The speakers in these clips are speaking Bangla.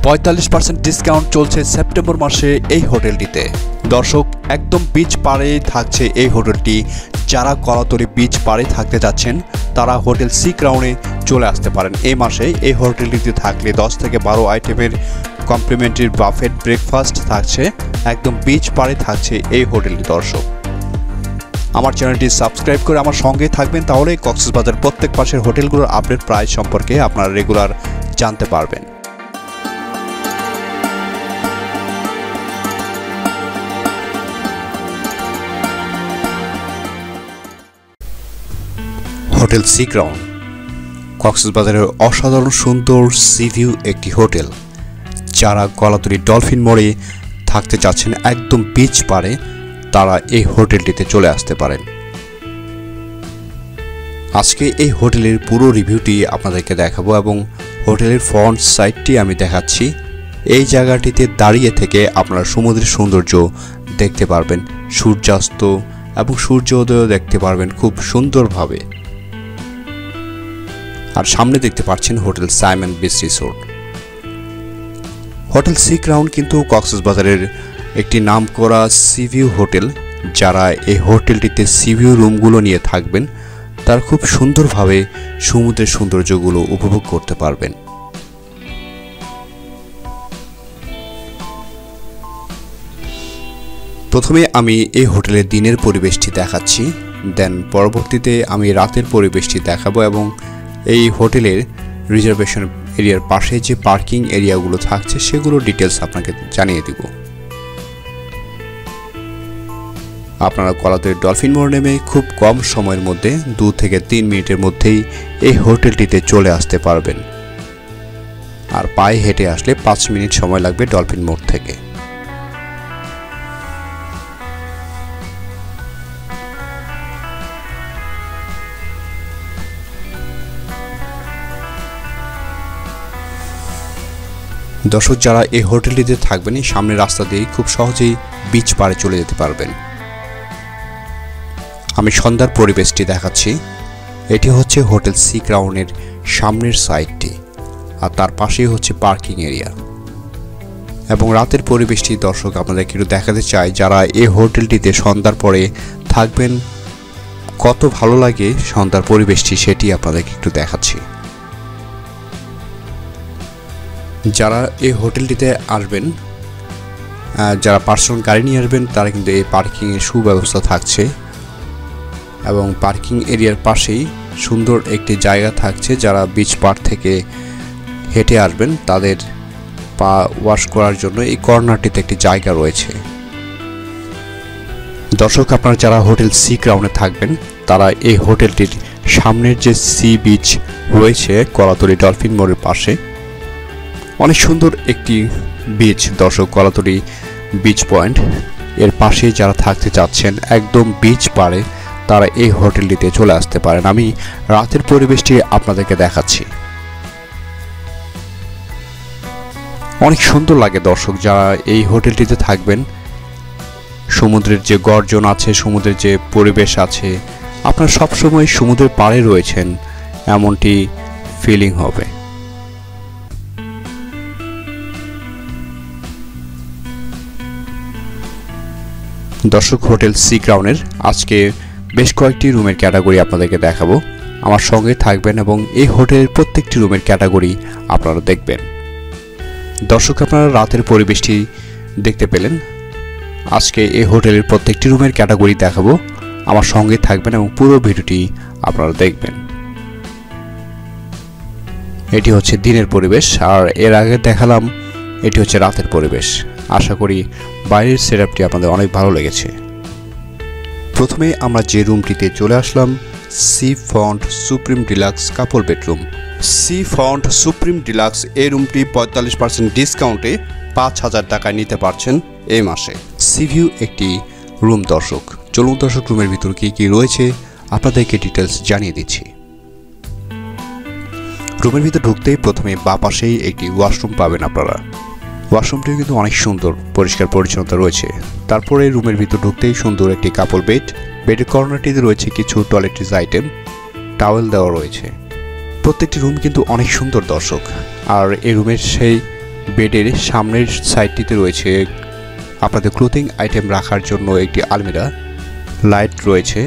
45% ডিসকাউন্ট চলছে সেপ্টেম্বর মাসে এই হোটেলটিতে। দর্শক, একদম বিচ পাড়েই থাকছে এই হোটেলটি। যারা কলাতলি বিচ পাড়ে থাকতে যাচ্ছেন তারা হোটেল সি ক্রাউনে চলে আসতে পারেন। এই মাসে এই হোটেলটিতে থাকলে 10 থেকে 12 আইটেমের কমপ্লিমেন্টারি বাফেট ব্রেকফাস্ট থাকছে। একদম বিচ পাড়ে থাকছে এই হোটেলটি। দর্শক, আমার চ্যানেলটি সাবস্ক্রাইব করে আমার সঙ্গে থাকবেন, তাহলে কক্সবাজার প্রত্যেক পাশের হোটেলগুলোর আপডেট প্রাইস সম্পর্কে আপনারা রেগুলার জানতে পারবেন। হোটেল সি ক্রাউন কক্সবাজারের অসাধারণ সুন্দর সি ভিউ একটি হোটেল। যারা কলাতলি ডলফিন মোড়ে থাকতে চাচ্ছেন একদম বিচ পাড়ে, তারা এই হোটেলটিতে চলে আসতে পারেন। আজকে এই হোটেলের পুরো রিভিউটি আপনাদেরকে দেখাবো এবং হোটেলের ফ্রন্ট সাইডটি আমি দেখাচ্ছি। এই জায়গাটিতে দাঁড়িয়ে থেকে আপনারা সমুদ্রের সৌন্দর্য দেখতে পারবেন, সূর্যাস্ত এবং সূর্যোদয় দেখতে পারবেন খুব সুন্দরভাবে। আর সামনে দেখতে পাচ্ছেন hotel Sayeman beach resort. Hotel sea crown কিন্তু কক্সবাজারের একটি নামকরা সি ভিউ হোটেল। যারা এই হোটেলটিতে সি ভিউ রুমগুলো নিয়ে থাকবেন তারা খুব সুন্দরভাবে সমুদ্রের সৌন্দর্যগুলো উপভোগ করতে পারবেন। প্রথমে আমি এই হোটেলের দিনের পরিবেশটি দেখাচ্ছি, দেন পরবর্তীতে আমি রাতের পরিবেশটি দেখাবো এবং এই হোটেলের রিজার্ভেশন এরিয়ার পাশে যে পার্কিং এরিয়াগুলো থাকছে সেগুলো ডিটেলস আপনাকে জানিয়ে দিব। আপনারা কলাতলি ডলফিন মোড় নেমে খুব কম সময়ের মধ্যে 2 থেকে 3 মিনিটের মধ্যেই এই হোটেলটিতে চলে আসতে পারবেন। আর পায়ে হেঁটে আসলে 5 মিনিট সময় লাগবে ডলফিন মোড় থেকে। দর্শক, যারা এই হোটেলটিতে থাকবেন সামনের রাস্তা দিয়ে খুব সহজেই বিচ পাড়ে চলে যেতে পারবেন। আমি সন্ধ্যার পরিবেশটি দেখাচ্ছি। এটি হচ্ছে হোটেল সি ক্রাউনের সামনের সাইডটি, আর তার পাশেই হচ্ছে পার্কিং এরিয়া। এবং রাতের পরিবেশটি দর্শক আপনাদেরকে একটু দেখাতে চাই। যারা এই হোটেলটিতে সন্ধ্যার পরে থাকবেন কত ভালো লাগে সন্ধ্যার পরিবেশটি, সেটি আপনাদেরকে একটু দেখাচ্ছি। যারা এই হোটেলটিতে আসবেন, যারা পার্সোনাল গাড়ি নিয়ে আসবেন, তারা কিন্তু এই পার্কিংয়ের সুব্যবস্থা থাকছে এবং পার্কিং এরিয়ার পাশেই সুন্দর একটি জায়গা থাকছে। যারা বিচ পাড় থেকে হেঁটে আসবেন তাদের পা ওয়াশ করার জন্য এই কর্নারটিতে একটি জায়গা রয়েছে। দর্শক, আপনারা যারা হোটেল সি ক্রাউনে থাকবেন তারা এই হোটেলটির সামনের যে সি বিচ রয়েছে কলাতলি ডলফিন মোড়ের পাশে, অনেক সুন্দর একটি বিচ। দর্শক, কলাতলি বিচ পয়েন্ট এর পাশে যারা থাকতে চাচ্ছেন একদম বিচ পাড়ে, তারা এই হোটেলটিতে চলে আসতে পারেন। আমি রাতের পরিবেশটি আপনাদেরকে দেখাচ্ছি। অনেক সুন্দর লাগে দর্শক যারা এই হোটেলটিতে থাকবেন। সমুদ্রের যে গর্জন আছে, সমুদ্রের যে পরিবেশ আছে, আপনারা সবসময় সমুদ্রের পাড়ে রয়েছেন এমনটি ফিলিং হবে। দর্শক, হোটেল সি ক্রাউনের আজকে বেশ কয়েকটি রুমের ক্যাটাগরি আপনাদেরকে দেখাবো। আমার সঙ্গে থাকবেন এবং এই হোটেলের প্রত্যেকটি রুমের ক্যাটাগরি আপনারা দেখবেন। দর্শক, আপনারা রাতের পরিবেশটি দেখতে পেলেন। আজকে এই হোটেলের প্রত্যেকটি রুমের ক্যাটাগরি দেখাবো। আমার সঙ্গে থাকবেন এবং পুরো ভিডিওটি আপনারা দেখবেন। এটি হচ্ছে দিনের পরিবেশ, আর এর আগে দেখালাম এটি হচ্ছে রাতের পরিবেশ। আশা করি বাইরের সেটআপটি আপনাদের অনেক ভালো লেগেছে। প্রথমে আমরা যে রুমটিতে চলে আসলাম, sea front supreme deluxe couple bedroom. Sea front supreme deluxe এই রুমটি 45% ডিসকাউন্টে 5,000 টাকায় নিতে পারছেন এই মাসে। সি ভিউ একটি রুম। দর্শক, চলুন দর্শক রুমের ভিতর কী কী রয়েছে আপনাদেরকে ডিটেলস জানিয়ে দিচ্ছি। রুমের ভিতর ঢুকতেই প্রথমে বাঁ পাশেই একটি ওয়াশরুম পাবেন আপনারা। ওয়াশরুমটিও কিন্তু অনেক সুন্দর, পরিষ্কার পরিচ্ছন্নতা রয়েছে। তারপরে রুমের ভিতর ঢুকতেই সুন্দর একটি কাপল বেড। বেডের কর্নারটিতে রয়েছে কিছু টয়লেট্রিজ আইটেম, টাওয়েল দেওয়া রয়েছে। প্রত্যেকটি রুম কিন্তু অনেক সুন্দর দর্শক। আর এই রুমের সেই বেডের সামনের সাইডটিতে রয়েছে আপনাদের ক্লোথিং আইটেম রাখার জন্য একটি আলমিরা, লাইট রয়েছে,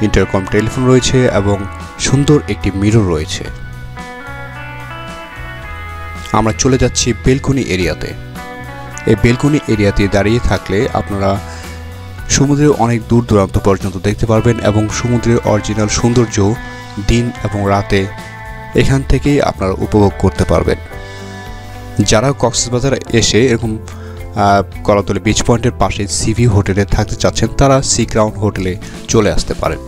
ইন্টারকম টেলিফোন রয়েছে এবং সুন্দর একটি মিরর রয়েছে। আমরা চলে যাচ্ছি বেলকনি এরিয়াতে। এই বেলকনি এরিয়াতে দাঁড়িয়ে থাকলে আপনারা সমুদ্রের অনেক দূর দূরান্ত পর্যন্ত দেখতে পারবেন এবং সমুদ্রের অরিজিনাল সৌন্দর্য দিন এবং রাতে এখান থেকেই আপনারা উপভোগ করতে পারবেন। যারা কক্সবাজার এসে এরকম কলাতলী বিচ পয়েন্টের পাশে সিভিউ হোটেলে থাকতে চাচ্ছেন তারা সি ক্রাউন হোটেলে চলে আসতে পারেন।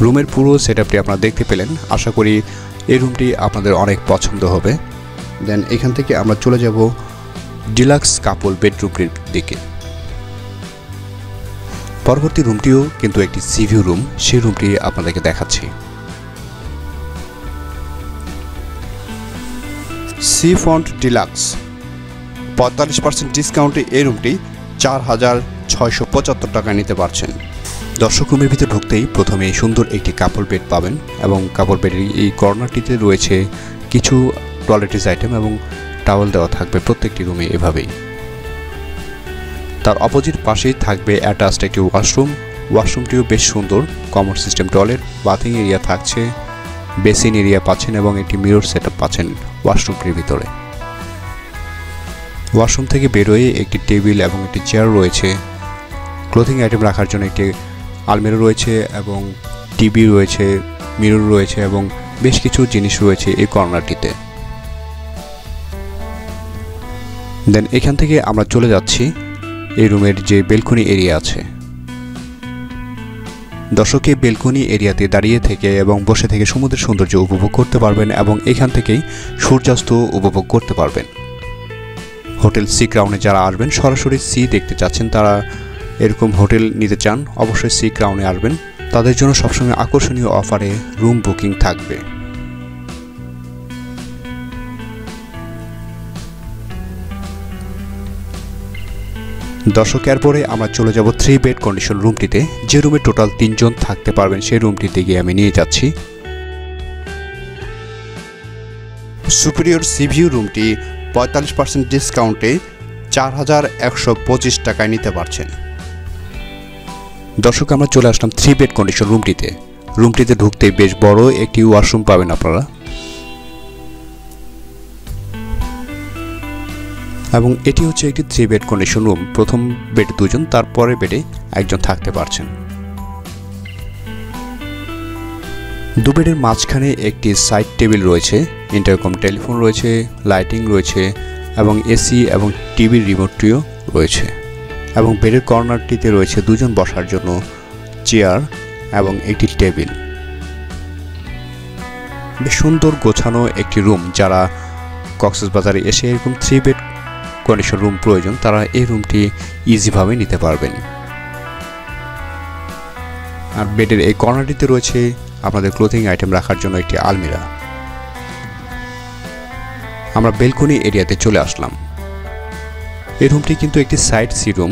রুমের পুরো সেটআপটি আপনারা দেখতে পেলেন। আশা করি এই রুমটি আপনাদের অনেক পছন্দ হবে। দেন এখান থেকে আমরা চলে যাব ডিলাক্স কাপল বেডরুমটির দিকে। পরবর্তী রুমটিও কিন্তু একটি সিভিউ রুম, সেই রুমটি আপনাদেরকে দেখাচ্ছি। সি ফ্রন্ট ডিলাক্স 45% ডিসকাউন্টে এই রুমটি 4,675 টাকায় নিতে পারছেন। দর্শক, রুমের ভিতরে ঢুকতেই প্রথমে সুন্দর একটি কাপল বেড পাবেন এবং কাপল বেডের এই কর্নারটিতে রয়েছে কিছু টয়লেটিস আইটেম এবং টাওয়েল দেওয়া থাকবে প্রত্যেকটি রুমে এভাবেই। তার অপোজিট পাশেই থাকবে অ্যাটাচড একটি ওয়াশরুমটিও বেশ সুন্দর, common system toilet, bathing area থাকছে, বেসিন এরিয়া পাচ্ছেন এবং একটি মিরর সেটআপ পাচ্ছেন ওয়াশরুমটির ভিতরে। ওয়াশরুম থেকে বেরোয় একটি টেবিল এবং একটি চেয়ার রয়েছে, ক্লোথিং আইটেম রাখার জন্য একটি আলমিরা রয়েছে এবং টিভি রয়েছে, মিরর রয়েছে এবং বেশ কিছু জিনিস রয়েছে এই কর্নারটিতে। দেন এখান থেকে আমরা চলে যাচ্ছি এই রুমের যে বেলকনি এরিয়া আছে। দর্শক, এই বেলকনি এরিয়াতে দাঁড়িয়ে থেকে এবং বসে থেকে সমুদ্রের সৌন্দর্য উপভোগ করতে পারবেন এবং এখান থেকেই সূর্যাস্ত উপভোগ করতে পারবেন। হোটেল সি ক্রাউনে যারা আসবেন, সরাসরি সি দেখতে চাচ্ছেন, তারা এরকম হোটেল নিতে চান, অবশ্যই সি ক্রাউনে আসবেন। তাদের জন্য সবসময় আকর্ষণীয় অফারে রুম বুকিং থাকবে। দর্শক, এরপরে আমরা চলে যাব 3 বেড কন্ডিশন রুমটিতে, যে রুমে টোটাল 3 জন থাকতে পারবেন। সেই রুমটিতে গিয়ে আমি নিয়ে যাচ্ছি। সুপিরিয়র সিভিউ রুমটি 45% ডিসকাউন্টে 4,125 টাকায় নিতে পারছেন। দর্শক, আমরা চলে আসলাম 3 বেড কন্ডিশন রুমটিতে। রুমটিতে ঢুকতে বেশ বড় একটি ওয়াশরুম পাবেন আপনারা এবং এটি হচ্ছে একটি 3 বেড কন্ডিশন রুম। প্রথম বেডে 2 জন, তারপরে বেডে 1 জন থাকতে পারছেন। 2 বেডের মাঝখানে একটি সাইড টেবিল রয়েছে, ইন্টারকম টেলিফোন রয়েছে, লাইটিং রয়েছে এবং এসি এবং টিভির রিমোটটিও রয়েছে এবং বেডের কর্নারটিতে রয়েছে 2 জন বসার জন্য চেয়ার এবং একটি টেবিল। বেশ সুন্দর গোছানো একটি রুম। যারা কক্সবাজারে এসে এরকম 3 বেড কন্ডিশন রুম প্রয়োজন, তারা এই রুমটি ইজিভাবে নিতে পারবেন। আর বেডের এই কর্নারটিতে রয়েছে আপনাদের ক্লোথিং আইটেম রাখার জন্য একটি আলমিরা। আমরা বেলকনি এরিয়াতে চলে আসলাম। এই রুমটি কিন্তু একটি সাইড সি রুম,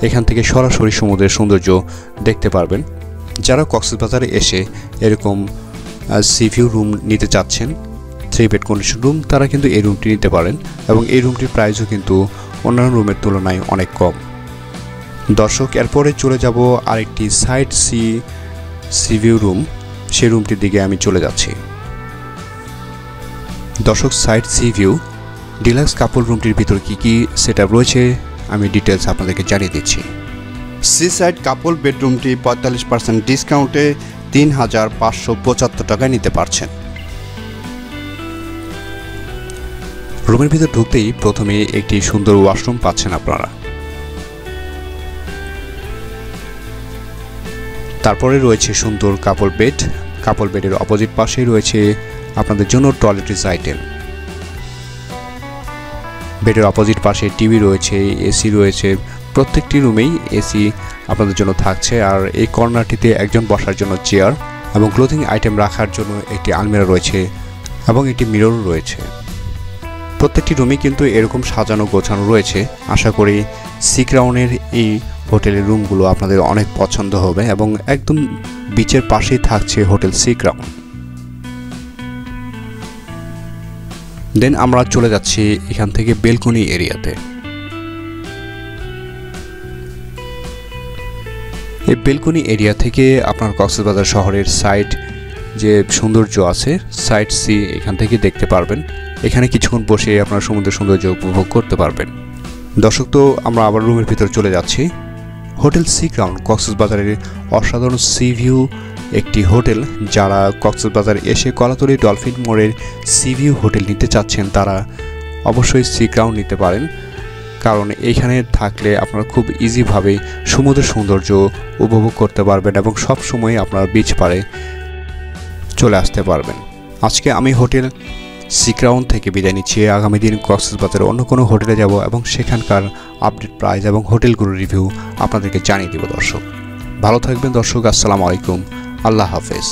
এখান থেকে সরাসরি সমুদ্রের সৌন্দর্য দেখতে পারবেন। যারা কক্সবাজারে এসে এরকম সিভিউ রুম নিতে চাচ্ছেন, 3 বেড কন্ডিশন রুম, তারা কিন্তু এই রুমটি নিতে পারেন এবং এই রুমটির প্রাইসও কিন্তু অন্যান্য রুমের তুলনায় অনেক কম। দর্শক, এরপরে চলে যাব আরেকটি সাইড সিভিউ রুম, সেই রুমটির দিকে আমি চলে যাচ্ছি। দর্শক, সাইড সিভিউ ডিলাক্স কাপল রুমটির ভিতর কি কি সেটআপ রয়েছে আমি ডিটেলস আপনাদেরকে জানিয়ে দিচ্ছি। সি সাইড কাপল বেডরুমটি 45% ডিসকাউন্টে 3,575 টাকায় নিতে পারছেন। রুমের ভিতর ঢুকতেই প্রথমে একটি সুন্দর ওয়াশরুম পাচ্ছেন আপনারা। তারপরে রয়েছে সুন্দর কাপল বেড। কাপল বেডের অপোজিট পাশেই রয়েছে আপনাদের জন্য টয়লেটিস আইটেম। বেডের অপোজিট পাশে টিভি রয়েছে, এসি রয়েছে, প্রত্যেকটি রুমেই এসি আপনাদের জন্য থাকছে। আর এই কর্নারটিতে 1 জন বসার জন্য চেয়ার এবং ক্লোথিং আইটেম রাখার জন্য একটি আলমিরা রয়েছে এবং একটি মিরর রয়েছে। প্রত্যেকটি রুমে কিন্তু এরকম সাজানো গোছানো রয়েছে। আশা করি সি ক্রাউনের এই হোটেলের রুমগুলো আপনাদের অনেক পছন্দ হবে এবং একদম বিচের পাশেই থাকছে হোটেল সি ক্রাউন। দেন আমরা চলে যাচ্ছি এখান থেকে বেলকনি এরিয়াতে। এই বেলকনি এরিয়া থেকে আপনার কক্সবাজার শহরের সাইড যে সৌন্দর্য আছে, সাইট সি এখান থেকে দেখতে পারবেন। এখানে কিছুক্ষণ বসে আপনার সমুদ্র সৌন্দর্য উপভোগ করতে পারবেন। দর্শক, তো আমরা আবার রুমের ভিতর চলে যাচ্ছি। হোটেল সি ক্রাউন কক্সবাজারের অসাধারণ সি ভিউ একটি হোটেল। যারা কক্সবাজার এসে কলাতলী ডলফিন মোড়ের সি ভিউ হোটেল নিতে চাচ্ছেন তারা অবশ্যই সি ক্রাউন নিতে পারেন, কারণ এইখানে থাকলে আপনারা খুব ইজিভাবে সমুদ্র সৌন্দর্য উপভোগ করতে পারবেন এবং সব সময় আপনার বিচ পাড়ে চলে আসতে পারবেন। আজকে আমি হোটেল সি ক্রাউন থেকে বিদায় নিচ্ছি। আগামী দিন কক্সবাজারে অন্য কোনো হোটেলে যাব এবং সেখানকার আপডেট প্রাইস এবং হোটেলগুলোর রিভিউ আপনাদেরকে জানিয়ে দেব। দর্শক, ভালো থাকবেন। দর্শক, আসসালামু আলাইকুম, আল্লাহ হাফেজ।